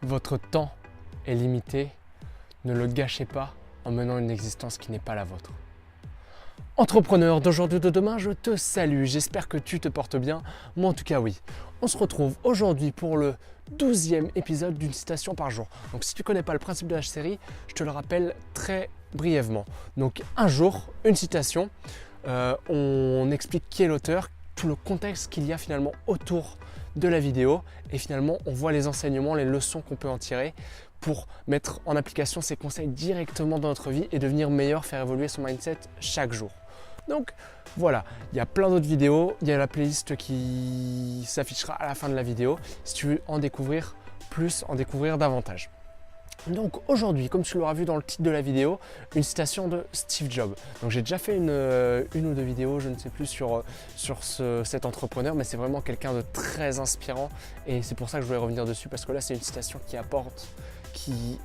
Votre temps est limité, ne le gâchez pas en menant une existence qui n'est pas la vôtre. Entrepreneur d'aujourd'hui de demain, je te salue, j'espère que tu te portes bien, moi en tout cas oui. On se retrouve aujourd'hui pour le 12e épisode d'une citation par jour. Donc si tu ne connais pas le principe de la série, je te le rappelle très brièvement. Donc un jour, une citation, on explique qui est l'auteur, tout le contexte qu'il y a finalement autour de la vidéo et finalement on voit les enseignements, les leçons qu'on peut en tirer pour mettre en application ces conseils directement dans notre vie et devenir meilleur, faire évoluer son mindset chaque jour. Donc voilà, il y a plein d'autres vidéos, il y a la playlist qui s'affichera à la fin de la vidéo si tu veux en découvrir plus, en découvrir davantage. Donc aujourd'hui, comme tu l'auras vu dans le titre de la vidéo, une citation de Steve Jobs. Donc j'ai déjà fait une ou deux vidéos, je ne sais plus, sur cet entrepreneur, mais c'est vraiment quelqu'un de très inspirant et c'est pour ça que je voulais revenir dessus parce que là c'est une citation qui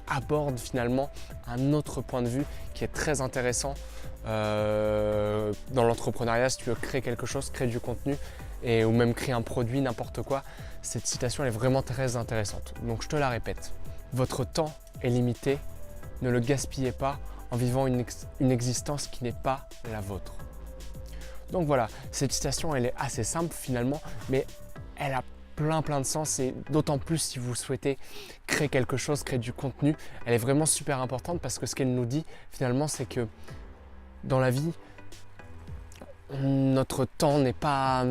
aborde finalement un autre point de vue qui est très intéressant dans l'entrepreneuriat. Si tu veux créer quelque chose, créer du contenu ou même créer un produit, n'importe quoi, cette citation elle est vraiment très intéressante. Donc je te la répète. Votre temps est limité, ne le gaspillez pas en vivant une existence qui n'est pas la vôtre. Donc voilà, cette citation elle est assez simple finalement, mais elle a plein de sens et d'autant plus si vous souhaitez créer quelque chose, créer du contenu, elle est vraiment super importante parce que ce qu'elle nous dit finalement c'est que dans la vie, notre temps n'est pas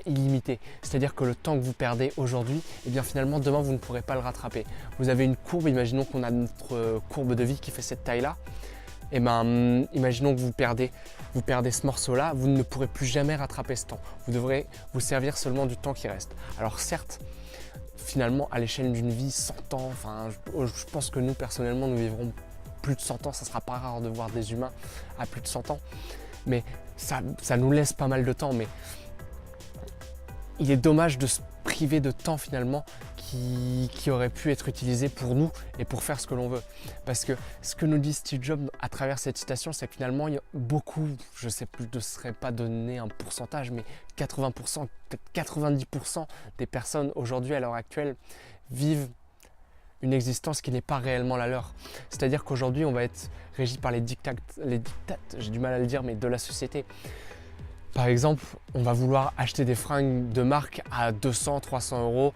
illimité. C'est-à-dire que le temps que vous perdez aujourd'hui, eh bien finalement demain vous ne pourrez pas le rattraper. Vous avez une courbe, imaginons qu'on a notre courbe de vie qui fait cette taille-là. Et ben imaginons que vous perdez ce morceau-là, vous ne pourrez plus jamais rattraper ce temps. Vous devrez vous servir seulement du temps qui reste. Alors certes, finalement à l'échelle d'une vie 100 ans, enfin je pense que nous personnellement nous vivrons plus de 100 ans, ça sera pas rare de voir des humains à plus de 100 ans. Mais ça nous laisse pas mal de temps, mais il est dommage de se priver de temps finalement qui aurait pu être utilisé pour nous et pour faire ce que l'on veut. Parce que ce que nous dit Steve Jobs à travers cette citation, c'est que finalement il y a beaucoup, je ne sais plus, je ne serais pas donné un pourcentage, mais 80%, peut-être 90% des personnes aujourd'hui à l'heure actuelle vivent une existence qui n'est pas réellement la leur. C'est-à-dire qu'aujourd'hui, on va être régi par les dictates, j'ai du mal à le dire, mais de la société. Par exemple, on va vouloir acheter des fringues de marque à 200, 300 euros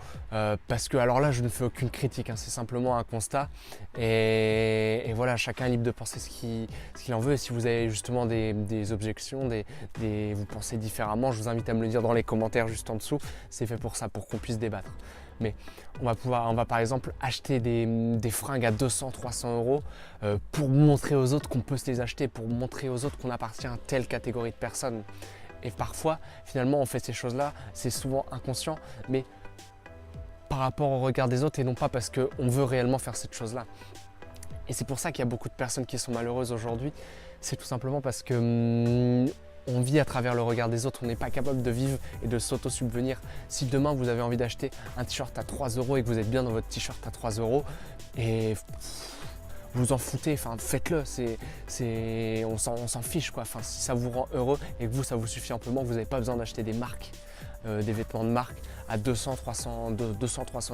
parce que, alors là, je ne fais aucune critique, hein, c'est simplement un constat. Et voilà, chacun est libre de penser ce qu'il en veut. Et si vous avez justement des objections, vous pensez différemment, je vous invite à me le dire dans les commentaires juste en dessous. C'est fait pour ça, pour qu'on puisse débattre. Mais on va par exemple acheter des fringues à 200, 300 euros pour montrer aux autres qu'on peut se les acheter, pour montrer aux autres qu'on appartient à telle catégorie de personnes. Et parfois, finalement, on fait ces choses-là, c'est souvent inconscient, mais par rapport au regard des autres et non pas parce qu'on veut réellement faire cette chose-là. Et c'est pour ça qu'il y a beaucoup de personnes qui sont malheureuses aujourd'hui. C'est tout simplement parce que on vit à travers le regard des autres, on n'est pas capable de vivre et de s'auto-subvenir. Si demain vous avez envie d'acheter un t-shirt à 3 euros et que vous êtes bien dans votre t-shirt à 3 euros et vous en foutez, enfin faites-le, on s'en fiche quoi. Enfin, si ça vous rend heureux et que vous ça vous suffit amplement, vous n'avez pas besoin d'acheter des marques, des vêtements de marque à 200, 300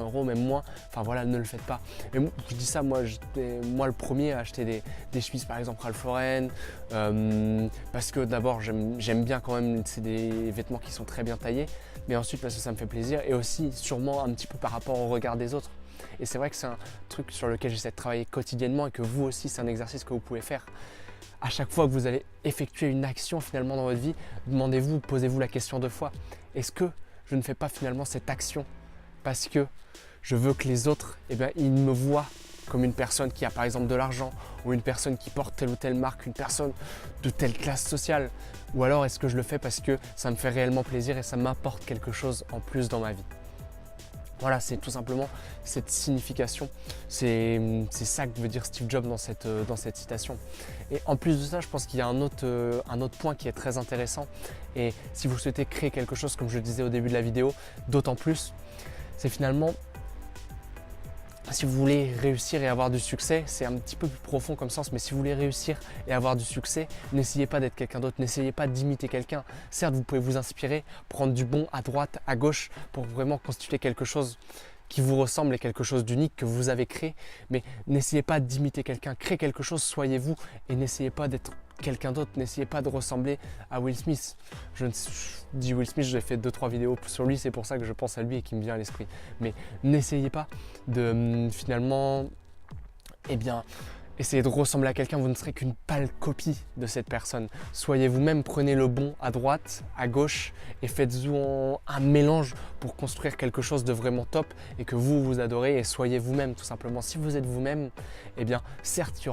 euros, même moins. Enfin voilà, ne le faites pas. Et moi, je dis ça, moi le premier à acheter des chemises par exemple Ralph Lauren, parce que d'abord j'aime bien quand même, c'est des vêtements qui sont très bien taillés, mais ensuite parce que ça me fait plaisir et aussi sûrement un petit peu par rapport au regard des autres. Et c'est vrai que c'est un truc sur lequel j'essaie de travailler quotidiennement et que vous aussi c'est un exercice que vous pouvez faire. À chaque fois que vous allez effectuer une action finalement dans votre vie, demandez-vous, posez-vous la question 2 fois. Est-ce que je ne fais pas finalement cette action parce que je veux que les autres, eh bien, ils me voient comme une personne qui a par exemple de l'argent ou une personne qui porte telle ou telle marque, une personne de telle classe sociale? Ou alors est-ce que je le fais parce que ça me fait réellement plaisir et ça m'apporte quelque chose en plus dans ma vie? Voilà, c'est tout simplement cette signification. C'est ça que veut dire Steve Jobs dans cette citation. Et en plus de ça, je pense qu'il y a un autre point qui est très intéressant. Et si vous souhaitez créer quelque chose, comme je le disais au début de la vidéo, d'autant plus, c'est finalement, si vous voulez réussir et avoir du succès, c'est un petit peu plus profond comme sens, mais si vous voulez réussir et avoir du succès, n'essayez pas d'être quelqu'un d'autre, n'essayez pas d'imiter quelqu'un. Certes, vous pouvez vous inspirer, prendre du bon à droite, à gauche, pour vraiment constituer quelque chose qui vous ressemble et quelque chose d'unique que vous avez créé. Mais n'essayez pas d'imiter quelqu'un, créez quelque chose, soyez vous et n'essayez pas d'être quelqu'un d'autre, n'essayez pas de ressembler à Will Smith. Je dis Will Smith, j'ai fait 2-3 vidéos sur lui, c'est pour ça que je pense à lui et qui me vient à l'esprit. Mais n'essayez pas de finalement, eh bien, essayez de ressembler à quelqu'un, vous ne serez qu'une pâle copie de cette personne. Soyez vous-même, prenez le bon à droite, à gauche et faites-en un mélange pour construire quelque chose de vraiment top et que vous adorez et soyez vous-même tout simplement. Si vous êtes vous-même, eh bien certes il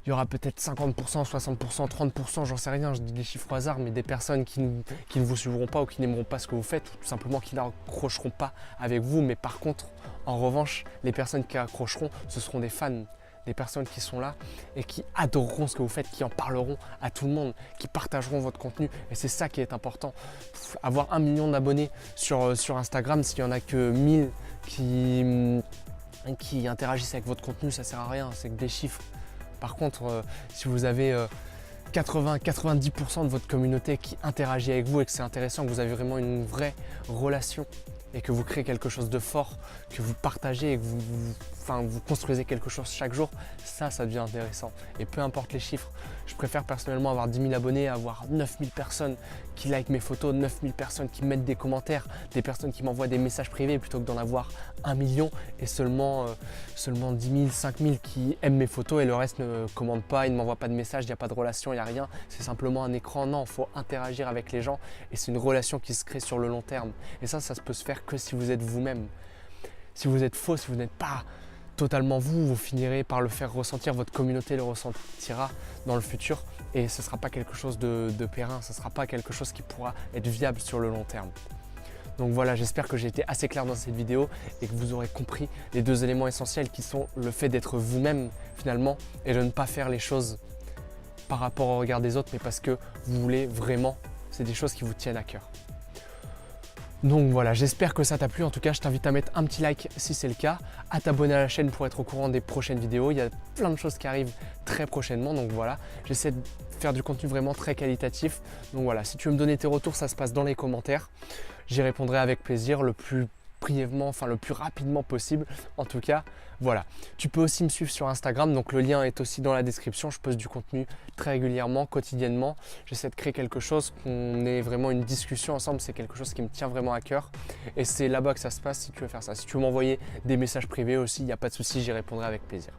y aura peut-être 50%, 60%, 30%, j'en sais rien, je dis des chiffres au hasard, mais des personnes qui ne vous suivront pas ou qui n'aimeront pas ce que vous faites, ou tout simplement qui n'accrocheront pas avec vous. Mais par contre, en revanche, les personnes qui accrocheront, ce seront des fans. Des personnes qui sont là et qui adoreront ce que vous faites, qui en parleront à tout le monde, qui partageront votre contenu. Et c'est ça qui est important. Avoir 1 million d'abonnés sur Instagram, s'il n'y en a que 1000 qui interagissent avec votre contenu, ça ne sert à rien, c'est que des chiffres. Par contre, si vous avez 80-90% de votre communauté qui interagit avec vous et que c'est intéressant, que vous avez vraiment une vraie relation et que vous créez quelque chose de fort, que vous partagez et que vous construisez quelque chose chaque jour, ça devient intéressant. Et peu importe les chiffres, je préfère personnellement avoir 10 000 abonnés, avoir 9000 personnes qui likent mes photos, 9000 personnes qui mettent des commentaires, des personnes qui m'envoient des messages privés plutôt que d'en avoir 1 million et seulement 10 000, 5000 qui aiment mes photos et le reste ne commente pas, ils ne m'envoient pas de messages, il n'y a pas de relation, il n'y a rien, c'est simplement un écran. Non, il faut interagir avec les gens et c'est une relation qui se crée sur le long terme. Et ça peut se faire que si vous êtes vous-même. Si vous êtes faux, si vous n'êtes pas totalement vous finirez par le faire ressentir, votre communauté le ressentira dans le futur et ce ne sera pas quelque chose de périn, ce ne sera pas quelque chose qui pourra être viable sur le long terme. Donc voilà, j'espère que j'ai été assez clair dans cette vidéo et que vous aurez compris les 2 éléments essentiels qui sont le fait d'être vous-même finalement et de ne pas faire les choses par rapport au regard des autres mais parce que vous voulez vraiment, c'est des choses qui vous tiennent à cœur. Donc voilà, j'espère que ça t'a plu. En tout cas, je t'invite à mettre un petit like si c'est le cas, à t'abonner à la chaîne pour être au courant des prochaines vidéos. Il y a plein de choses qui arrivent très prochainement. Donc voilà, j'essaie de faire du contenu vraiment très qualitatif. Donc voilà, si tu veux me donner tes retours, ça se passe dans les commentaires. J'y répondrai avec plaisir, le plus brièvement, le plus rapidement possible. En tout cas, voilà. Tu peux aussi me suivre sur Instagram, donc le lien est aussi dans la description. Je poste du contenu très régulièrement, quotidiennement. J'essaie de créer quelque chose, qu'on ait vraiment une discussion ensemble. C'est quelque chose qui me tient vraiment à cœur. Et c'est là-bas que ça se passe si tu veux faire ça. Si tu veux m'envoyer des messages privés aussi, il n'y a pas de souci, j'y répondrai avec plaisir.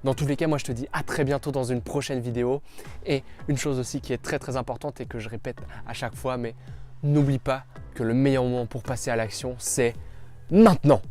Dans tous les cas, moi je te dis à très bientôt dans une prochaine vidéo. Et une chose aussi qui est très très importante et que je répète à chaque fois, mais n'oublie pas que le meilleur moment pour passer à l'action, c'est maintenant.